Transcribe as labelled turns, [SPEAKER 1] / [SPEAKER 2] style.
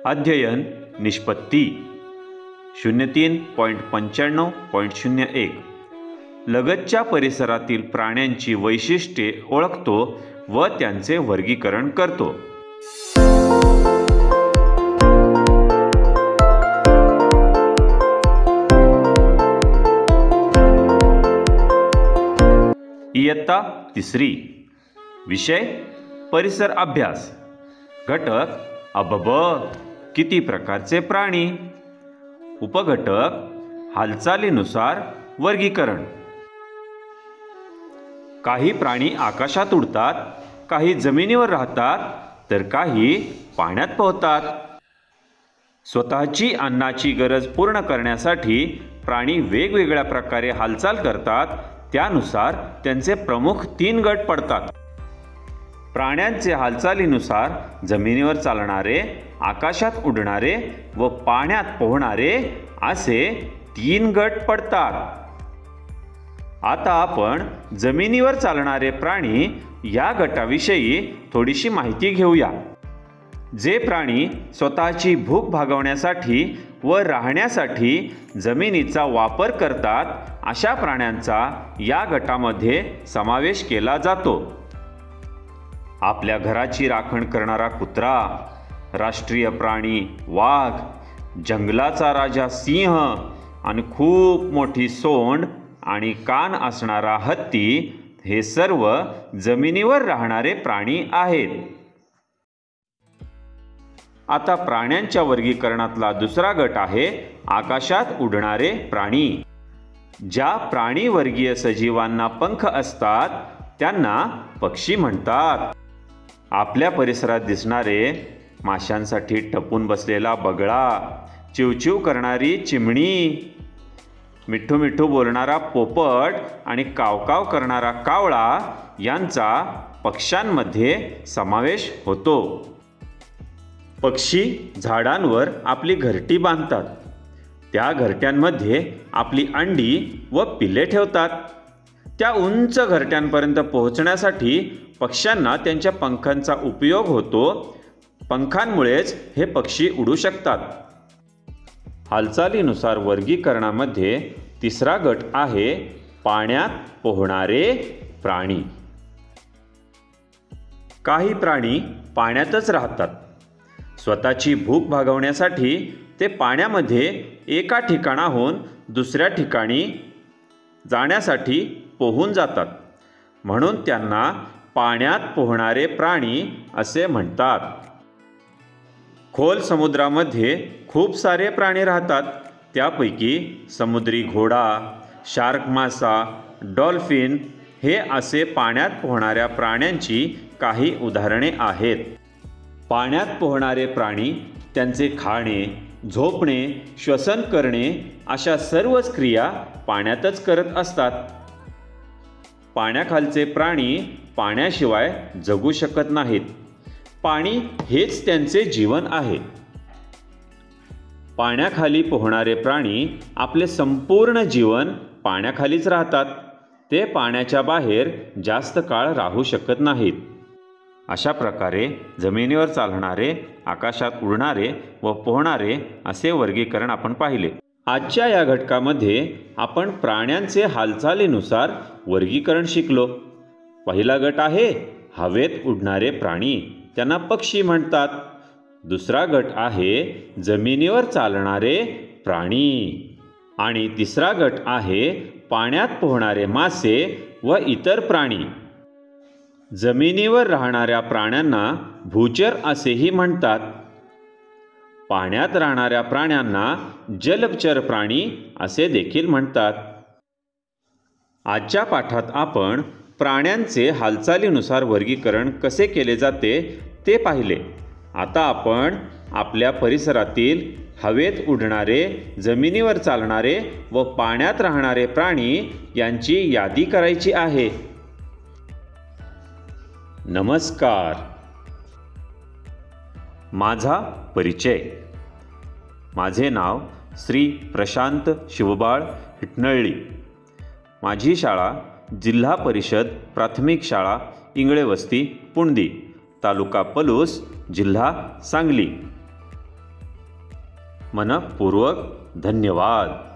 [SPEAKER 1] अध्ययन निष्पत्ती 03.95.01 लगतच्या परिसरातील प्राण्यांची वैशिष्ट्ये ओळखतो व त्यांचे वर्गीकरण करतो। इयत्ता तिसरी विषय परिसर अभ्यास घटक अबब किती प्रकारचे प्राणी उपघटक हालचालीनुसार वर्गीकरण। काही प्राणी आकाशात उडतात, काही जमिनीवर राहतात तर काही पाण्यात पोहतात। स्वतःची अन्नाची गरज पूर्ण करण्यासाठी प्राणी वेगवेगळ्या प्रकारे हालचाल करतात, त्यानुसार त्यांचे प्रमुख 3 गट पडतात। प्राण्यांचे हालचालीनुसार जमिनीवर चालणारे, आकाशात उडणारे व पाण्यात पोहणारे असे 3 गट पडतात। आता आपण जमिनीवर चालणारे प्राणी या गटाविषयी थोडीशी माहिती घेऊया। जे प्राणी स्वतःची भूक भागवण्यासाठी व राहण्यासाठी जमिनीचा वापर करतात, अशा प्राण्यांचा या गटामध्ये समावेश केला जातो। आपल्या घराची राखण करणारा कुत्रा, राष्ट्रीय प्राणी वाघ, जंगलाचा राजा सिंह आणि खूप मोठी सोंड आणि कान असणारा हत्ती हे सर्व जमिनीवर राहणारे प्राणी आहेत। आता प्राण्यांच्या वर्गीकरणातला दुसरा गट आहे आकाशात उडणारे प्राणी। ज्या प्राणीवर्गीय सजीवांना पंख असतात त्यांना पक्षी म्हणतात। आपल्या परिसरात दिसणारे माशांसाठी टपून बसलेला बगळा, चिवचिव करणारी चिमणी, मिठू मिठू बोलणारा पोपट आणि कावकाव करणारा कावळा यांचा पक्ष्यांमध्ये समावेश होतो। पक्षी झाडांवर आपली घरटी बांधतात, त्या घरट्यांमध्ये आपली अंडी व पिल्ले ठेवतात। त्या उंच घरट्यांपर्यंत पोहोचण्यासाठी पक्ष्यांना त्यांच्या पंखांचा उपयोग होतो। पंखांमुळेच हे पक्षी उडू शकतात। हालचालीनुसार वर्गीकरणामध्ये तिसरा गट आहे पाण्यात पोहणारे प्राणी। काही प्राणी पाण्यातच राहतात। स्वतःची भूक भागवण्यासाठी ते पाण्यामध्ये एका ठिकाणाहून दुसऱ्या ठिकाणी जाण्यासाठी पोहून जातात, म्हणून त्यांना पाण्यात पोहणारे प्राणी असे म्हणतात। खोल समुद्रामध्ये खूप सारे प्राणी राहतात, त्यापैकी समुद्री घोडा, शार्क मासा, डॉल्फिन हे असे पाण्यात पोहणाऱ्या प्राण्यांची काही उदाहरणे आहेत। पाण्यात पोहणारे प्राणी त्यांचे खाणे, झोपणे, श्वसन करणे अशा सर्वच क्रिया पाण्यातच करत असतात। पाण्याखालचे प्राणी पाण्याशिवाय जगू शकत नाहीत। पाणी हेच त्यांचे जीवन आहे। पाण्याखाली पोहणारे प्राणी आपले संपूर्ण जीवन पाण्याखालीच राहतात। ते पाण्याच्या बाहेर जास्त काळ राहू शकत नाहीत। अशा प्रकारे जमिनीवर चालणारे, आकाशात उडणारे व पोहणारे असे वर्गीकरण आपण पाहिले। आजच्या या घटकामध्ये आपण प्राण्यांचे हालचालीनुसार वर्गीकरण शिकलो। पहिला गट आहे हवेत उडणारे प्राणी, त्यांना पक्षी म्हणतात। दुसरा गट आहे जमिनीवर चालणारे प्राणी आणि तिसरा गट आहे पाण्यात पोहणारे मासे व इतर प्राणी। जमिनीवर राहणाऱ्या प्राण्यांना भूचर असेही म्हणतात। पाण्यात राहणाऱ्या प्राण्यांना जलचर प्राणी असे देखील म्हणतात। आजच्या पाठात आपण प्राण्यांचे हालचालीनुसार वर्गीकरण कसे केले जाते ते पाहिले। आता आपण आपल्या परिसरातील हवेत उडणारे, जमिनीवर चालणारे व पाण्यात राहणारे प्राणी यांची यादी करायची आहे। नमस्कार, माझा परिचय। माझे नाव श्री प्रशांत शिवबाळ हिटनळी। माझी शाळा जिल्हा परिषद प्राथमिक शाळा इंगळेवस्ती पुणदी, तालुका पलूस, जिल्हा सांगली। मनःपूर्वक धन्यवाद.